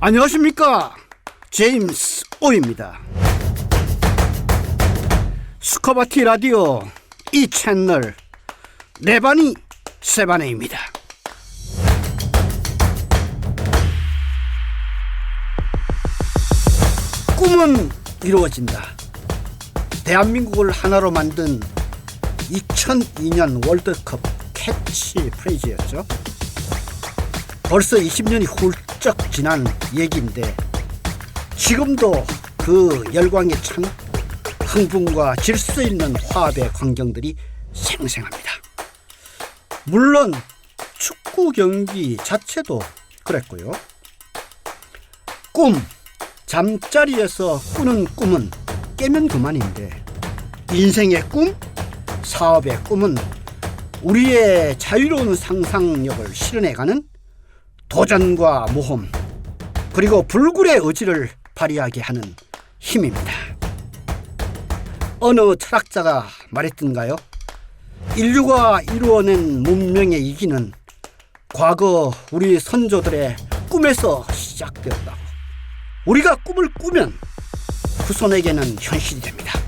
안녕하십니까, 제임스 오입니다. 스쿠바티 라디오 이 채널 네바니 세바네입니다. 꿈은 이루어진다. 대한민국을 하나로 만든 2002년 월드컵 캐치프레이즈였죠. 벌써 20년이 훌쩍 지난 얘기인데 지금도 그 열광에 찬 흥분과 질서 있는 화합의 광경들이 생생합니다. 물론 축구 경기 자체도 그랬고요. 꿈, 잠자리에서 꾸는 꿈은 깨면 그만인데 인생의 꿈, 사업의 꿈은 우리의 자유로운 상상력을 실현해가는 도전과 모험, 그리고 불굴의 의지를 발휘하게 하는 힘입니다. 어느 철학자가 말했던가요? 인류가 이루어낸 문명의 이기는 과거 우리 선조들의 꿈에서 시작되었다고. 우리가 꿈을 꾸면 후손에게는 현실이 됩니다.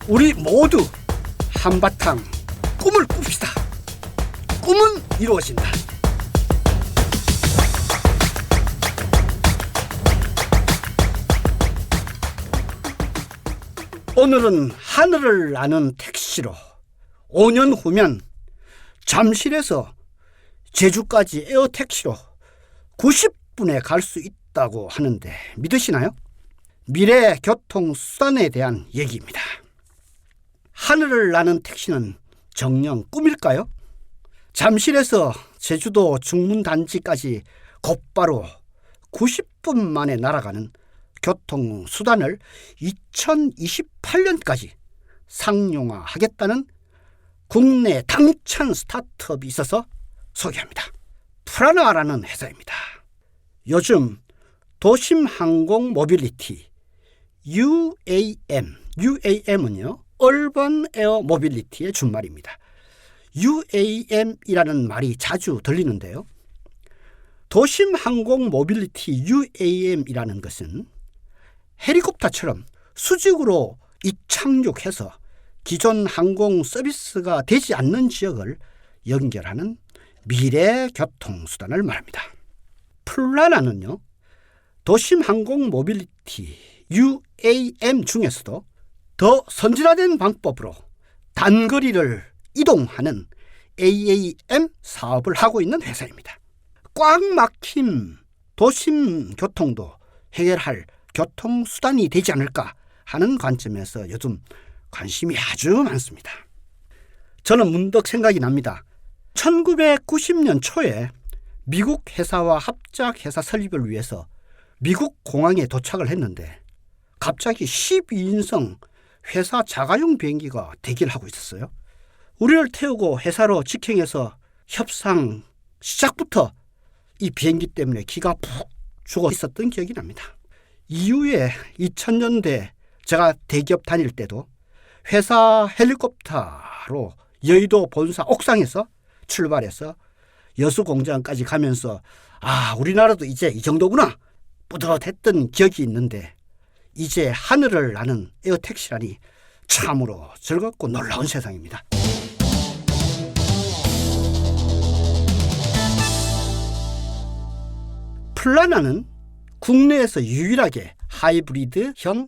우리 모두 한바탕 꿈을 꿉시다. 꿈은 이루어진다. 오늘은 하늘을 나는 택시로 5년 후면 잠실에서 제주까지 에어택시로 90분에 갈 수 있다고 하는데 믿으시나요? 미래 교통수단에 대한 얘기입니다. 하늘을 나는 택시는 정녕 꿈일까요? 잠실에서 제주도 중문단지까지 곧바로 90분 만에 날아가는 교통수단을 2028년까지 상용화하겠다는 국내 당찬 스타트업이 있어서 소개합니다. 프라나라는 회사입니다. 요즘 도심항공 모빌리티 UAM은요 얼번 에어 모빌리티의 준말입니다. UAM이라는 말이 자주 들리는데요. 도심항공 모빌리티 UAM이라는 것은 헬리콥터처럼 수직으로 이착륙해서 기존 항공 서비스가 되지 않는 지역을 연결하는 미래 교통수단을 말합니다. 플라나는요, 도심항공 모빌리티 UAM 중에서도 더 선진화된 방법으로 단거리를 이동하는 AAM 사업을 하고 있는 회사입니다. 꽉 막힌 도심 교통도 해결할 교통수단이 되지 않을까 하는 관점에서 요즘 관심이 아주 많습니다. 저는 문득 생각이 납니다. 1990년 초에 미국 회사와 합작회사 설립을 위해서 미국 공항에 도착을 했는데 갑자기 12인승 회사 자가용 비행기가 대기를 하고 있었어요. 우리를 태우고 회사로 직행해서 협상 시작부터 이 비행기 때문에 기가 푹 죽어 있었던 기억이 납니다. 이후에 2000년대 제가 대기업 다닐 때도 회사 헬리콥터로 여의도 본사 옥상에서 출발해서 여수공장까지 가면서 우리나라도 이제 이 정도구나 뿌듯했던 기억이 있는데 이제 하늘을 나는 에어택시라니 참으로 즐겁고 놀라운 세상입니다. 플라나는 국내에서 유일하게 하이브리드형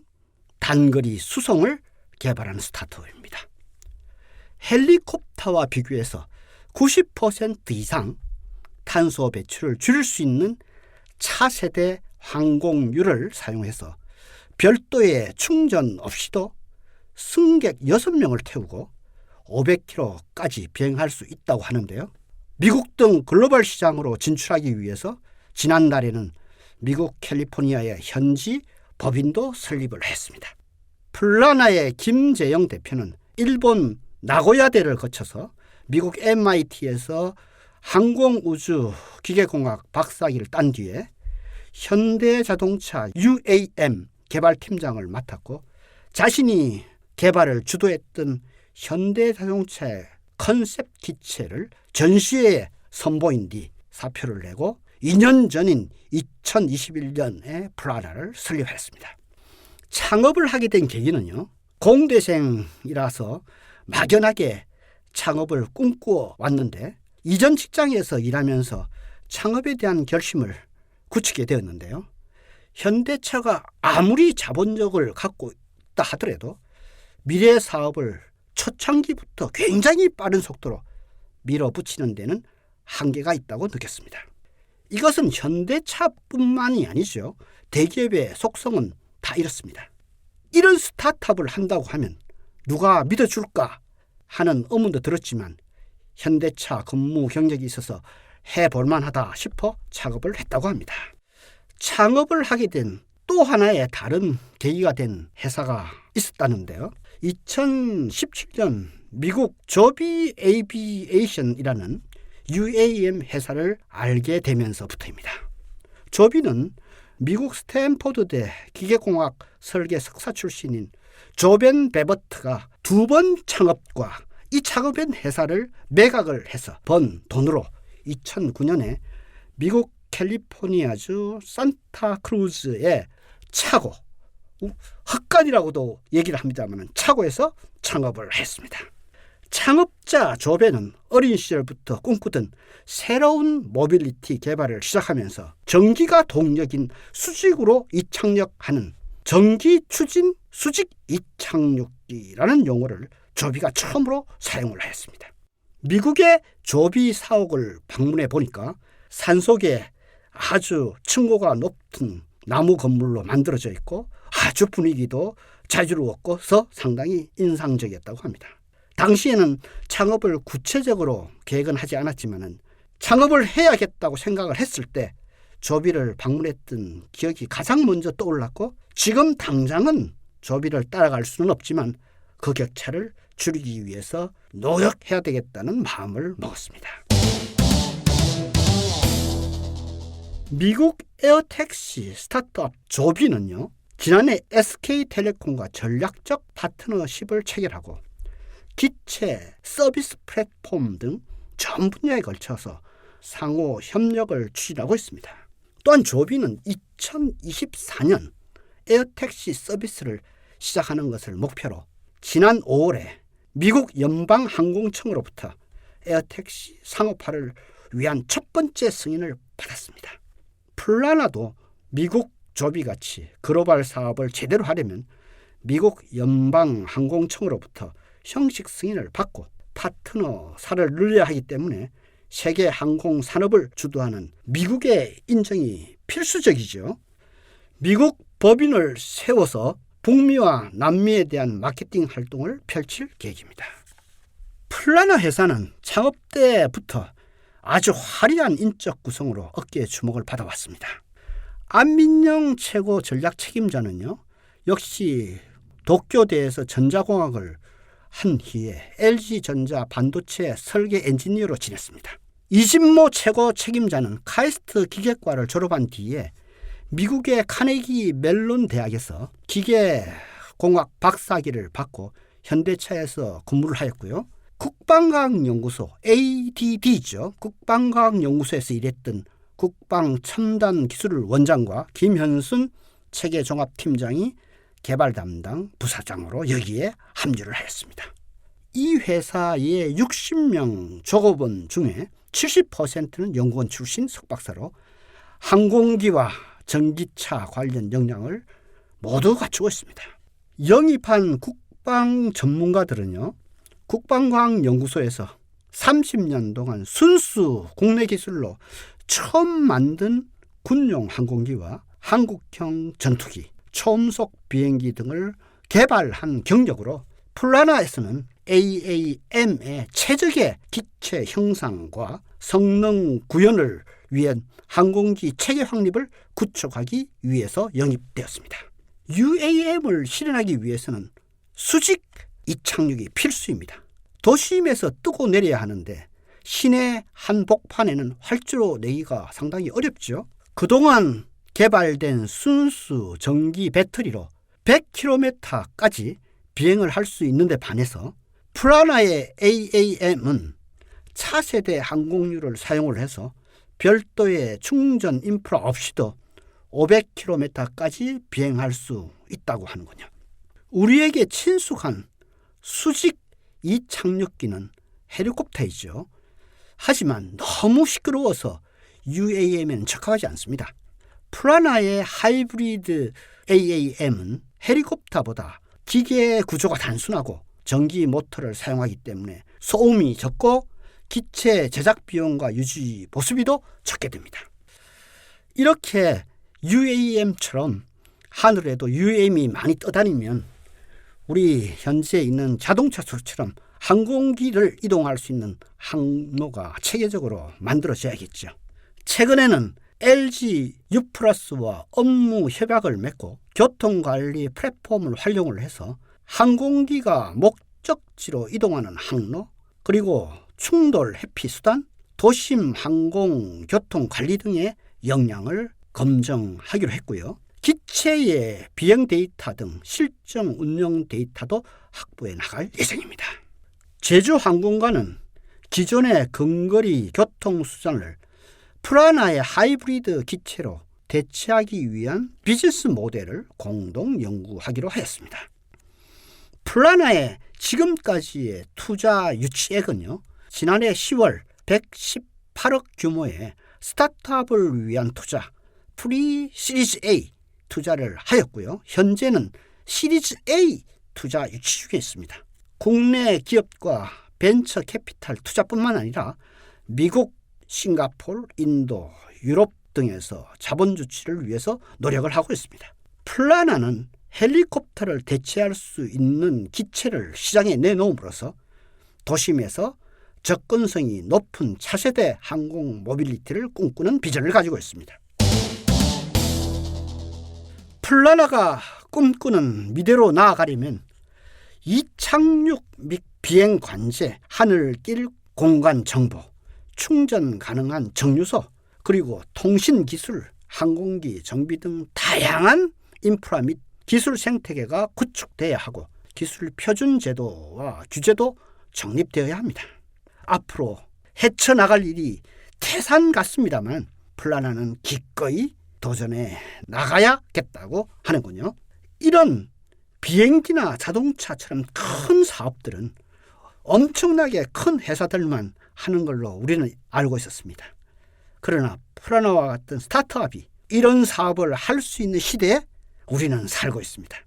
단거리 수송을 개발하는 스타트업입니다. 헬리콥터와 비교해서 90% 이상 탄소 배출을 줄일 수 있는 차세대 항공유를 사용해서 별도의 충전 없이도 승객 6명을 태우고 500km까지 비행할 수 있다고 하는데요. 미국 등 글로벌 시장으로 진출하기 위해서 지난달에는 미국 캘리포니아의 현지 법인도 설립을 했습니다. 플라나의 김재영 대표는 일본 나고야대를 거쳐서 미국 MIT에서 항공우주기계공학 박사학위를 딴 뒤에 현대자동차 UAM 개발팀장을 맡았고 자신이 개발을 주도했던 현대자동차의 컨셉 기체를 전시회에 선보인 뒤 사표를 내고 2년 전인 2021년에 플라나를 설립했습니다. 창업을 하게 된 계기는요, 공대생이라서 막연하게 창업을 꿈꾸어 왔는데 이전 직장에서 일하면서 창업에 대한 결심을 굳히게 되었는데요. 현대차가 아무리 자본력을 갖고 있다 하더라도 미래 사업을 초창기부터 굉장히 빠른 속도로 밀어붙이는 데는 한계가 있다고 느꼈습니다. 이것은 현대차뿐만이 아니죠. 대기업의 속성은 다 이렇습니다. 이런 스타트업을 한다고 하면 누가 믿어줄까 하는 의문도 들었지만 현대차 근무 경력이 있어서 해볼만하다 싶어 창업을 했다고 합니다. 창업을 하게 된 또 하나의 다른 계기가 된 회사가 있었다는데요. 2017년 미국 조비 에이비에이션이라는 UAM 회사를 알게 되면서부터입니다. 조비는 미국 스탠포드대 기계공학 설계 석사 출신인 조벤 베버트가 2번 창업과 이 창업한 회사를 매각을 해서 번 돈으로 2009년에 미국 캘리포니아주 산타크루즈의 차고, 헛간이라고도 얘기를 합니다만 차고에서 창업을 했습니다. 창업자 조벤은 어린 시절부터 꿈꾸던 새로운 모빌리티 개발을 시작하면서 전기가 동력인 수직으로 이착륙하는 전기 추진 수직 이착륙기라는 용어를 조비가 처음으로 사용을 했습니다. 미국의 조비 사옥을 방문해 보니까 산속에 아주 층고가 높은 나무 건물로 만들어져 있고 아주 분위기도 자유로웠고서 상당히 인상적이었다고 합니다. 당시에는 창업을 구체적으로 계획은 하지 않았지만 창업을 해야겠다고 생각을 했을 때 조비를 방문했던 기억이 가장 먼저 떠올랐고 지금 당장은 조비를 따라갈 수는 없지만 그 격차를 줄이기 위해서 노력해야 되겠다는 마음을 먹었습니다. 미국 에어택시 스타트업 조비는요, 지난해 SK텔레콤과 전략적 파트너십을 체결하고 기체, 서비스 플랫폼 등 전 분야에 걸쳐서 상호 협력을 추진하고 있습니다. 또한 조비는 2024년 에어택시 서비스를 시작하는 것을 목표로 지난 5월에 미국 연방항공청으로부터 에어택시 상업화를 위한 첫 번째 승인을 받았습니다. 플라나도 미국 조비같이 글로벌 사업을 제대로 하려면 미국 연방항공청으로부터 형식 승인을 받고 파트너사를 늘려야 하기 때문에 세계 항공 산업을 주도하는 미국의 인정이 필수적이죠. 미국 법인을 세워서 북미와 남미에 대한 마케팅 활동을 펼칠 계획입니다. 플라나 회사는 창업 때부터 아주 화려한 인적 구성으로 어깨에 주목을 받아왔습니다. 안민영 최고 전략 책임자는요, 역시 도쿄대에서 전자공학을 한 후에 LG전자 반도체 설계 엔지니어로 지냈습니다. 이진모 최고 책임자는 카이스트 기계과를 졸업한 뒤에 미국의 카네기 멜론 대학에서 기계공학 박사학위를 받고 현대차에서 근무를 하였고요. 국방과학연구소 ADD죠. 국방과학연구소에서 일했던 국방첨단기술 원장과 김현순 체계종합팀장이 개발 담당 부사장으로 여기에 합류를 하였습니다. 이 회사의 60명 조업원 중에 70%는 연구원 출신 석박사로 항공기와 전기차 관련 역량을 모두 갖추고 있습니다. 영입한 국방 전문가들은요, 국방과학연구소에서 30년 동안 순수 국내 기술로 처음 만든 군용 항공기와 한국형 전투기, 초음속 비행기 등을 개발한 경력으로 플라나에서는 AAM의 최적의 기체 형상과 성능 구현을 위한 항공기 체계 확립을 구축하기 위해서 영입되었습니다. UAM을 실현하기 위해서는 수직 이착륙이 필수입니다. 도심에서 뜨고 내려야 하는데 시내 한복판에는 활주로 내기가 상당히 어렵죠. 그동안 개발된 순수 전기 배터리로 100km까지 비행을 할 수 있는데 반해서 플라나의 AAM은 차세대 항공유를 사용을 해서 별도의 충전 인프라 없이도 500km까지 비행할 수 있다고 하는군요. 우리에게 친숙한 수직 이착륙기는 헬리콥터이죠. 하지만 너무 시끄러워서 UAM에는 적합하지 않습니다. 프라나의 하이브리드 AAM은 헬리콥터보다 기계 구조가 단순하고 전기 모터를 사용하기 때문에 소음이 적고 기체 제작 비용과 유지 보수비도 적게 됩니다. 이렇게 UAM처럼 하늘에도 UAM이 많이 떠다니면 우리 현재 있는 자동차 수처럼 항공기를 이동할 수 있는 항로가 체계적으로 만들어져야겠죠. 최근에는 LG U+와 업무 협약을 맺고 교통관리 플랫폼을 활용을 해서 항공기가 목적지로 이동하는 항로, 그리고 충돌 회피 수단, 도심 항공 교통 관리 등의 역량을 검증하기로 했고요. 기체의 비행 데이터 등 실정 운영 데이터도 확보해 나갈 예정입니다. 제주항공과는 기존의 근거리 교통수단을 프라나의 하이브리드 기체로 대체하기 위한 비즈니스 모델을 공동 연구하기로 하였습니다. 프라나의 지금까지의 투자 유치액은요, 지난해 10월 118억 규모의 스타트업을 위한 투자 프리 시리즈 A 투자를 하였고요. 현재는 시리즈 A 투자 유치 중에 있습니다. 국내 기업과 벤처 캐피탈 투자뿐만 아니라 미국, 싱가포르, 인도, 유럽 등에서 자본 주치를 위해서 노력을 하고 있습니다. 플라나는 헬리콥터를 대체할 수 있는 기체를 시장에 내놓음으로써 도심에서 접근성이 높은 차세대 항공 모빌리티를 꿈꾸는 비전을 가지고 있습니다. 플라나가 꿈꾸는 미래로 나아가려면 이착륙 및 비행 관제, 하늘길 공간 정보, 충전 가능한 정류소, 그리고 통신 기술, 항공기 정비 등 다양한 인프라 및 기술 생태계가 구축돼야 하고 기술 표준 제도와 규제도 정립되어야 합니다. 앞으로 헤쳐나갈 일이 태산 같습니다만 플라나는 기꺼이 도전해 나가야겠다고 하는군요. 이런 비행기나 자동차처럼 큰 사업들은 엄청나게 큰 회사들만 하는 걸로 우리는 알고 있었습니다. 그러나 프라나와 같은 스타트업이 이런 사업을 할 수 있는 시대에 우리는 살고 있습니다.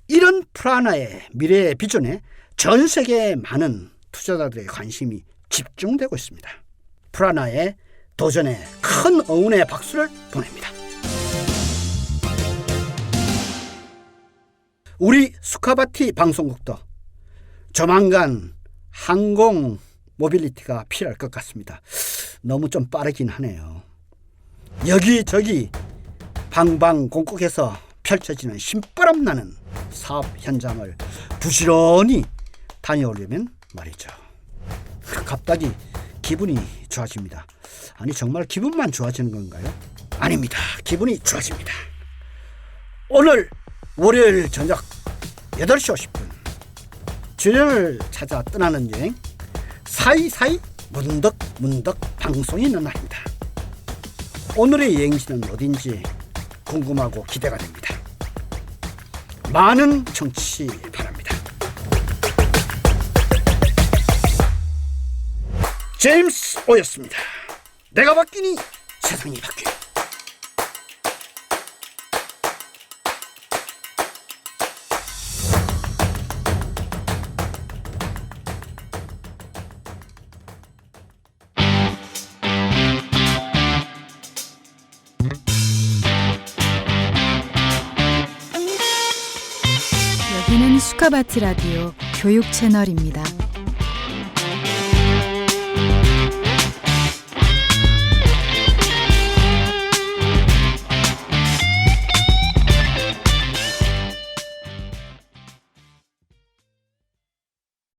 이런 프라나의 미래의 비전에 전 세계의 많은 투자자들의 관심이 집중되고 있습니다. 프라나의 도전에 큰 응원의 박수를 보냅니다. 우리 수카바티 방송국도 조만간 항공 모빌리티가 필요할 것 같습니다. 너무 좀 빠르긴 하네요. 여기저기 방방곡곡에서 펼쳐지는 신바람 나는 사업 현장을 부지런히 다녀오려면 말이죠. 갑자기 기분이 좋아집니다. 아니, 정말 기분만 좋아지는 건가요? 아닙니다. 기분이 좋아집니다. 오늘 월요일 저녁 8시 50분 주연을 찾아 떠나는 여행, 사이사이 문득문득 방송이 있는 날입니다. 오늘의 여행지는 어딘지 궁금하고 기대가 됩니다. 많은 청취 바랍니다. 제임스 오였습니다. 내가 바뀌니 세상이 바뀌어. 여기는 수카바티 라디오 교육 채널입니다.